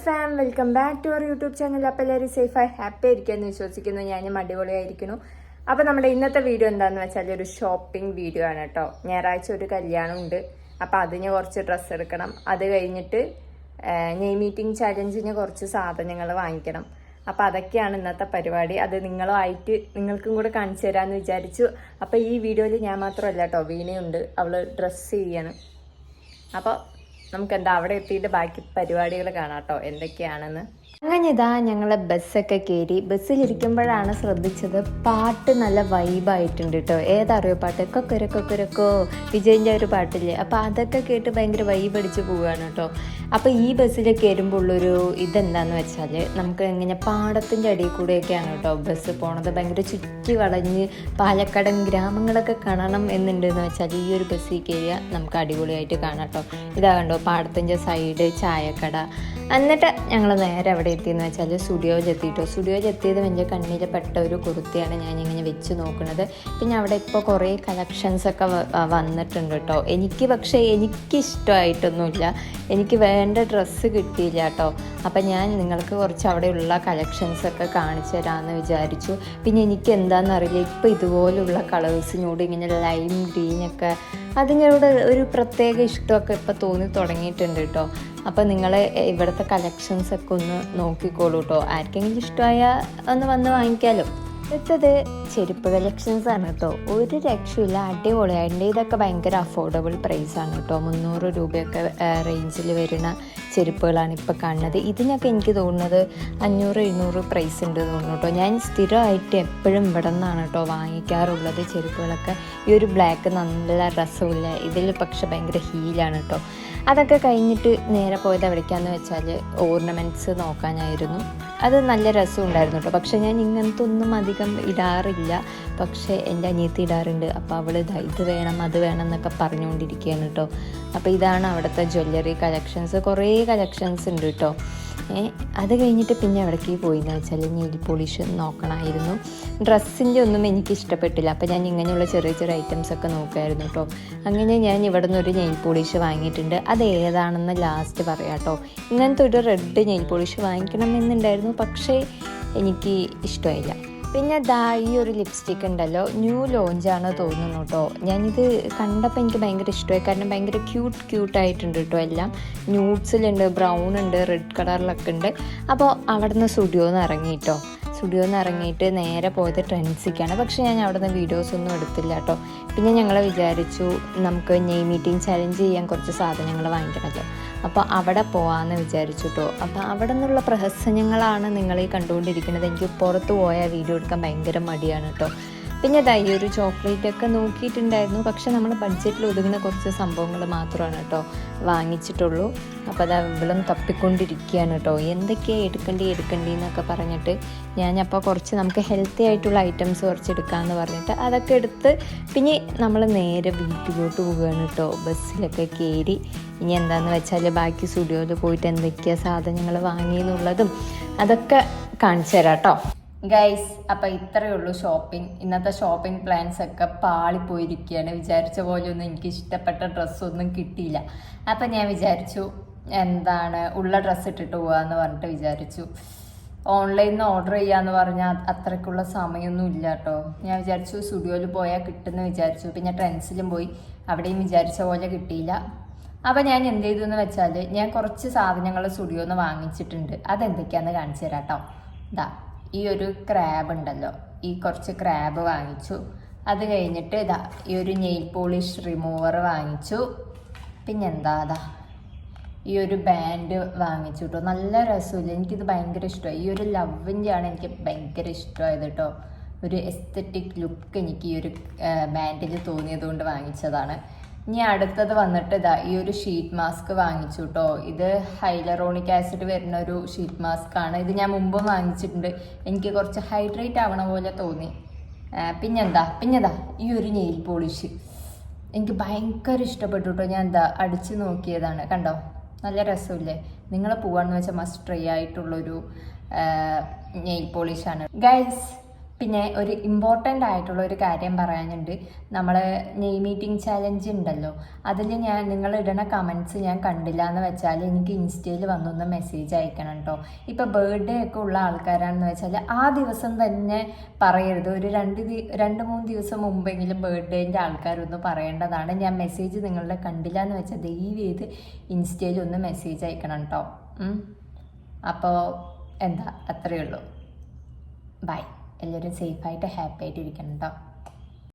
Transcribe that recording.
Farm, welcome back to our YouTube channel. അപ്പോൾ എല്ലാവരും സേഫായി happy ആയിരിക്കുമെന്ന് വിശ്വസിക്കുന്നു. ഞാനും അടിപൊളിയായിരിക്കുന്നു. അപ്പോൾ നമ്മുടെ ഇന്നത്തെ വീഡിയോ എന്താണെന്ന് വെച്ചാൽ ഒരു ഷോപ്പിംഗ് വീഡിയോ ആണ് കേട്ടോ. ഞായറാഴ്ച ഒരു കല്യാണം ഉണ്ട്, അപ്പോൾ അതിന് കുറച്ച് ഡ്രസ്സ് എടുക്കണം. അത് കഴിഞ്ഞിട്ട് നെയ് മീറ്റിംഗ് ചാലഞ്ചിന് കുറച്ച് സാധനങ്ങൾ വാങ്ങിക്കണം. അപ്പോൾ അതൊക്കെയാണ് ഇന്നത്തെ പരിപാടി. അത് നിങ്ങൾക്കും കൂടെ കാണിച്ചു തരാമെന്ന് വിചാരിച്ചു. അപ്പോൾ ഈ വീഡിയോയിൽ ഞാൻ മാത്രമല്ല കേട്ടോ, വീണയുണ്ട്, അവൾ ഡ്രസ്സ് ചെയ്യണം. അപ്പോൾ നമുക്കെന്താ അവിടെ എത്തിയിട്ട് ബാക്കി പരിപാടികൾ കാണാം കേട്ടോ എന്തൊക്കെയാണെന്ന്. അങ്ങനെ ഇതാ ഞങ്ങൾ ബസ്സൊക്കെ കയറി. ബസ്സിലിരിക്കുമ്പോഴാണ് ശ്രദ്ധിച്ചത് പാട്ട് നല്ല വൈബായിട്ടുണ്ട് കേട്ടോ. ഏതറിയോ പാട്ട്? കൊക്കരക്കൊക്കരക്കോ, വിജയൻ്റെ ഒരു പാട്ടില്ലേ, അപ്പോൾ അതൊക്കെ കേട്ട് ഭയങ്കര വൈബ് അടിച്ച് പോവുകയാണ് കേട്ടോ. അപ്പോൾ ഈ ബസ്സിൽ കയറുമ്പോൾ ഉള്ളൊരു ഇതെന്താന്ന് വെച്ചാൽ നമുക്ക് ഇങ്ങനെ പാടത്തിൻ്റെ അടിയിൽ കൂടെയൊക്കെയാണ് കേട്ടോ ബസ് പോണത്. ഭയങ്കര ചുറ്റി വളഞ്ഞ് പാലക്കാടൻ ഗ്രാമങ്ങളൊക്കെ കാണണം എന്നുണ്ടെന്ന് വെച്ചാൽ ഈ ഒരു ബസ്സിൽ കയറിയാൽ നമുക്ക് അടിപൊളിയായിട്ട് കാണാം കേട്ടോ. ഇതാ കണ്ടോ പാടത്തിൻ്റെ സൈഡ് ചായക്കട. എന്നിട്ട് ഞങ്ങൾ നേരെ അവിടെ എത്തിയെന്ന് വെച്ചാൽ സ്റ്റുഡിയോയിലെത്തിയിട്ടോ. സ്റ്റുഡിയോയിലെത്തിയത് എൻ്റെ കണ്ണിൽ പെട്ട ഒരു കുർത്തിയാണ് ഞാനിങ്ങനെ വെച്ച് നോക്കുന്നത്. പിന്നെ അവിടെ ഇപ്പോൾ കുറേ കളക്ഷൻസൊക്കെ വന്നിട്ടുണ്ട് കേട്ടോ. പക്ഷേ എനിക്കിഷ്ടമായിട്ടൊന്നുമില്ല, എനിക്ക് വേണ്ട ഡ്രസ്സ് കിട്ടിയില്ല കേട്ടോ. അപ്പം ഞാൻ നിങ്ങൾക്ക് കുറച്ച് അവിടെയുള്ള കളക്ഷൻസൊക്കെ കാണിച്ചു തരാമെന്ന് വിചാരിച്ചു. പിന്നെ എനിക്ക് എന്താണെന്നറിയില്ല, ഇപ്പോൾ ഇതുപോലുള്ള കളേഴ്സിനോട് ഇങ്ങനെ ലൈം ഗ്രീനൊക്കെ അതിനോട് ഒരു പ്രത്യേക ഇഷ്ടമൊക്കെ ഇപ്പോൾ തോന്നി തുടങ്ങിയിട്ടുണ്ട് കേട്ടോ. അപ്പോൾ നിങ്ങൾ ഇവിടുത്തെ കളക്ഷൻസൊക്കെ ഒന്ന് നോക്കിക്കോളൂ കേട്ടോ. ആർക്കെങ്കിലും ഇഷ്ടമായാൽ ഒന്ന് വന്ന് വാങ്ങിക്കാമല്ലോ. അടുത്തത് ചെരുപ്പ് കളക്ഷൻസ് ആണ് കേട്ടോ. ഒരു രക്ഷയില്ല, അടിപൊളിയായിട്ട്. ഇതൊക്കെ ഭയങ്കര അഫോർഡബിൾ പ്രൈസാണ് കേട്ടോ. 300 രൂപയൊക്കെ റേഞ്ചിൽ വരുന്ന ചെരുപ്പുകളാണ് ഇപ്പോൾ കാണുന്നത്. ഇതിനൊക്കെ എനിക്ക് തോന്നുന്നത് 500-700 പ്രൈസ് ഉണ്ട് തോന്നുന്നു കേട്ടോ. ഞാൻ സ്ഥിരമായിട്ട് എപ്പോഴും ഇവിടെ നിന്നാണ് കേട്ടോ വാങ്ങിക്കാറുള്ളത് ചെരുപ്പുകളൊക്കെ. ഈ ഒരു ബ്ലാക്ക് നല്ല രസമില്ല, ഇതിൽ പക്ഷെ ഭയങ്കര ഹീലാണ് കേട്ടോ. അതൊക്കെ കഴിഞ്ഞിട്ട് നേരെ പോയത് എവിടേക്കാന്ന് വെച്ചാൽ ഓർണമെൻറ്റ്സ് നോക്കാനായിരുന്നു. അത് നല്ല രസമുണ്ടായിരുന്നു കേട്ടോ. പക്ഷേ ഞാൻ ഇങ്ങനത്തെ ഒന്നും അധികം ഇടാറില്ല, പക്ഷേ എൻ്റെ അനിയത്തി ഇടാറുണ്ട്. അപ്പോൾ അവൾ ഇത് വേണം അത് വേണം എന്നൊക്കെ പറഞ്ഞുകൊണ്ടിരിക്കുകയാണ് കേട്ടോ. അപ്പോൾ ഇതാണ് അവിടുത്തെ ജ്വല്ലറി കളക്ഷൻസ്, കുറേ കളക്ഷൻസ് ഉണ്ട് കേട്ടോ. അത് കഴിഞ്ഞിട്ട് പിന്നെ എവിടേക്ക് പോയിന്ന് വെച്ചാൽ നെയിൽ പോളിഷ് നോക്കണമായിരുന്നു. ഡ്രസ്സിൻ്റെ ഒന്നും എനിക്ക് ഇഷ്ടപ്പെട്ടില്ല, അപ്പോൾ ഞാൻ ഇങ്ങനെയുള്ള ചെറിയ ചെറിയ ഐറ്റംസൊക്കെ നോക്കുമായിരുന്നു കേട്ടോ. അങ്ങനെ ഞാൻ ഇവിടെ നിന്നൊരു നെയിൽ പോളിഷ് വാങ്ങിയിട്ടുണ്ട്. അത് ഏതാണെന്ന് ലാസ്റ്റ് പറയാം കേട്ടോ. ഇങ്ങനത്തെ ഒരു റെഡ് നെയിൽ പോളിഷ് വാങ്ങിക്കണമെന്നുണ്ടായിരുന്നു, പക്ഷേ എനിക്ക് ഇഷ്ടമായില്ല. പിന്നെ ഈ ഒരു ലിപ്സ്റ്റിക്ക് ഉണ്ടല്ലോ, ന്യൂ ലോഞ്ചാണ് തോന്നുന്നു കേട്ടോ. ഞാനിത് കണ്ടപ്പോൾ എനിക്ക് ഭയങ്കര ഇഷ്ടമായി, കാരണം ഭയങ്കര ക്യൂട്ടായിട്ടുണ്ട് കേട്ടോ. എല്ലാം ന്യൂഡ്സിലുണ്ട്, ബ്രൗൺ ഉണ്ട്, റെഡ് കളറിലൊക്കെ ഉണ്ട്. അപ്പോൾ അവിടെ നിന്ന് സ്റ്റുഡിയോന്ന് ഇറങ്ങിയിട്ട് നേരെ പോയത് ട്രെൻഡ്സിക്കാണ്. പക്ഷേ ഞാൻ അവിടെ നിന്ന് വീഡിയോസൊന്നും എടുത്തില്ല കേട്ടോ. പിന്നെ ഞങ്ങൾ വിചാരിച്ചു നമുക്ക് നെയ് മീറ്റിംഗ് ചലഞ്ച് ചെയ്യാൻ കുറച്ച് സാധനങ്ങൾ വാങ്ങിക്കണമല്ലോ, അപ്പോൾ അവിടെ പോകാമെന്ന് വിചാരിച്ചു കേട്ടോ. അപ്പോൾ അവിടെ നിന്നുള്ള പ്രഹസനങ്ങളാണ് നിങ്ങൾ ഈ കണ്ടുകൊണ്ടിരിക്കുന്നത്. എനിക്ക് പുറത്ത് പോയാൽ വീഡിയോ എടുക്കാൻ ഭയങ്കര മടിയാണ് കേട്ടോ. പിന്നെ ഈ ഒരു ചോക്ലേറ്റൊക്കെ നോക്കിയിട്ടുണ്ടായിരുന്നു, പക്ഷെ നമ്മൾ ബഡ്ജറ്റിൽ ഒതുങ്ങുന്ന കുറച്ച് സംഭവങ്ങൾ മാത്രമാണ് കേട്ടോ വാങ്ങിച്ചിട്ടുള്ളൂ. അപ്പോൾ ഇവളും തപ്പിക്കൊണ്ടിരിക്കുകയാണ് കേട്ടോ, എന്തൊക്കെയാണ് എടുക്കണ്ടി എന്നൊക്കെ പറഞ്ഞിട്ട്. ഞാനപ്പോൾ കുറച്ച് നമുക്ക് ഹെൽത്തി ആയിട്ടുള്ള ഐറ്റംസ് കുറച്ച് എടുക്കാമെന്ന് പറഞ്ഞിട്ട് അതൊക്കെ എടുത്ത് പിന്നെ നമ്മൾ നേരെ വീട്ടിലോട്ട് പോവുകയാണ് കേട്ടോ. ബസ്സിലൊക്കെ കയറി ഇനി എന്താണെന്ന് വെച്ചാൽ ബാക്കി സ്റ്റുഡിയോയിൽ പോയിട്ട് എന്തൊക്കെയാണ് സാധനങ്ങൾ വാങ്ങിയെന്നുള്ളതും അതൊക്കെ കാണിച്ചു തരാം കേട്ടോ ഗൈസ്. അപ്പോൾ ഇത്രയേ ഉള്ളൂ ഷോപ്പിംഗ്. ഇന്നത്തെ ഷോപ്പിംഗ് പ്ലാൻസ് ഒക്കെ പാളിപ്പോയിരിക്കുകയാണ്. വിചാരിച്ച പോലെ ഒന്നും എനിക്ക് ഇഷ്ടപ്പെട്ട ഡ്രസ്സൊന്നും കിട്ടിയില്ല. അപ്പം ഞാൻ വിചാരിച്ചു ഉള്ള ഡ്രസ്സ് ഇട്ടിട്ട് പോകാമെന്ന് പറഞ്ഞിട്ട് വിചാരിച്ചു. ഓൺലൈനിൽ നിന്ന് ഓർഡർ ചെയ്യാമെന്ന് പറഞ്ഞാൽ അത്രയ്ക്കുള്ള സമയമൊന്നും ഇല്ല കേട്ടോ. ഞാൻ വിചാരിച്ചു സ്റ്റുഡിയോയിൽ പോയാൽ കിട്ടുമെന്ന് വിചാരിച്ചു. പിന്നെ ട്രെൻഡ്സിലും പോയി, അവിടെയും വിചാരിച്ച പോലെ കിട്ടിയില്ല. അപ്പോൾ ഞാൻ എന്ത് ചെയ്തു എന്ന് വെച്ചാൽ ഞാൻ കുറച്ച് സാധനങ്ങൾ സ്റ്റുഡിയോയിൽ നിന്ന് വാങ്ങിച്ചിട്ടുണ്ട്. അതെന്തൊക്കെയാണെന്ന് കാണിച്ചു തരാം കേട്ടോ. ഈ ഒരു ക്രാബ് ഉണ്ടല്ലോ, ഈ കുറച്ച് ക്രാബ് വാങ്ങിച്ചു. അത് കഴിഞ്ഞിട്ട് ഈ ഒരു നെയിൽ പോളിഷ് റിമൂവർ വാങ്ങിച്ചു. പിന്നെന്താ ഈ ഒരു ബാൻഡ് വാങ്ങിച്ചു കേട്ടോ. നല്ല രസമില്ല, എനിക്കിത് ഭയങ്കര ഇഷ്ടമായി. ഈ ഒരു ലവിൻ്റെയാണ് എനിക്ക് ഭയങ്കര ഇഷ്ടമായത് കേട്ടോ. ഒരു എസ്തറ്റിക് ലുക്ക് എനിക്ക് ഈ ഒരു ബാൻഡിൽ തോന്നിയത് കൊണ്ട് വാങ്ങിച്ചതാണ്. ഇനി അടുത്തത് വന്നിട്ട് ഈ ഒരു ഷീറ്റ് മാസ്ക് വാങ്ങിച്ചു കേട്ടോ. ഇത് ഹൈലറോണിക് ആസിഡ് വരുന്ന ഒരു ഷീറ്റ് മാസ്ക് ആണ്. ഇത് ഞാൻ മുമ്പും വാങ്ങിച്ചിട്ടുണ്ട്, എനിക്ക് കുറച്ച് ഹൈഡ്രേറ്റ് ആവണ പോലെ തോന്നി. പിന്നെന്താ ഈ ഒരു നെയിൽ പോളിഷ് എനിക്ക് ഭയങ്കര ഇഷ്ടപ്പെട്ടു കേട്ടോ. ഞാൻ അടിച്ച് നോക്കിയതാണ്, കണ്ടോ നല്ല രസമില്ലേ. നിങ്ങൾ പോവാന്ന് വെച്ചാൽ മസ്റ്റ് ട്രൈ ആയിട്ടുള്ളൊരു നെയിൽ പോളിഷാണ് ഗൈസ്. പിന്നെ ഒരു ഇമ്പോർട്ടൻ്റ് ആയിട്ടുള്ള ഒരു കാര്യം പറയാനുണ്ട്. നമ്മൾ നെയ് മീറ്റിംഗ് ചാലഞ്ച് ഉണ്ടല്ലോ, അതിൽ നിങ്ങൾ ഇടുന്ന കമൻറ്റ്സ് ഞാൻ കണ്ടില്ല എന്ന് വെച്ചാൽ എനിക്ക് ഇൻസ്റ്റയിൽ വന്നൊന്ന് മെസ്സേജ് അയക്കണം കേട്ടോ. ഇപ്പോൾ ബർത്ത്ഡേ ഒക്കെ ഉള്ള ആൾക്കാരാണെന്ന് വെച്ചാൽ ആ ദിവസം തന്നെ പറയരുത്, ഒരു 2-3 ദിവസം മുമ്പെങ്കിലും ബർത്ത്ഡേൻ്റെ ആൾക്കാരൊന്ന് പറയേണ്ടതാണ്. ഞാൻ മെസ്സേജ് നിങ്ങളുടെ കണ്ടില്ല എന്ന് വെച്ചാൽ ദയവ് ചെയ്ത് ഇൻസ്റ്റയിൽ ഒന്ന് മെസ്സേജ് അയക്കണം കേട്ടോ. അപ്പോൾ എന്താ, അത്രയേ ഉള്ളൂ. ബൈ. എല്ലാവരും സേഫായിട്ട് ഹാപ്പി ആയിട്ട് ഇരിക്കണം കേട്ടോ.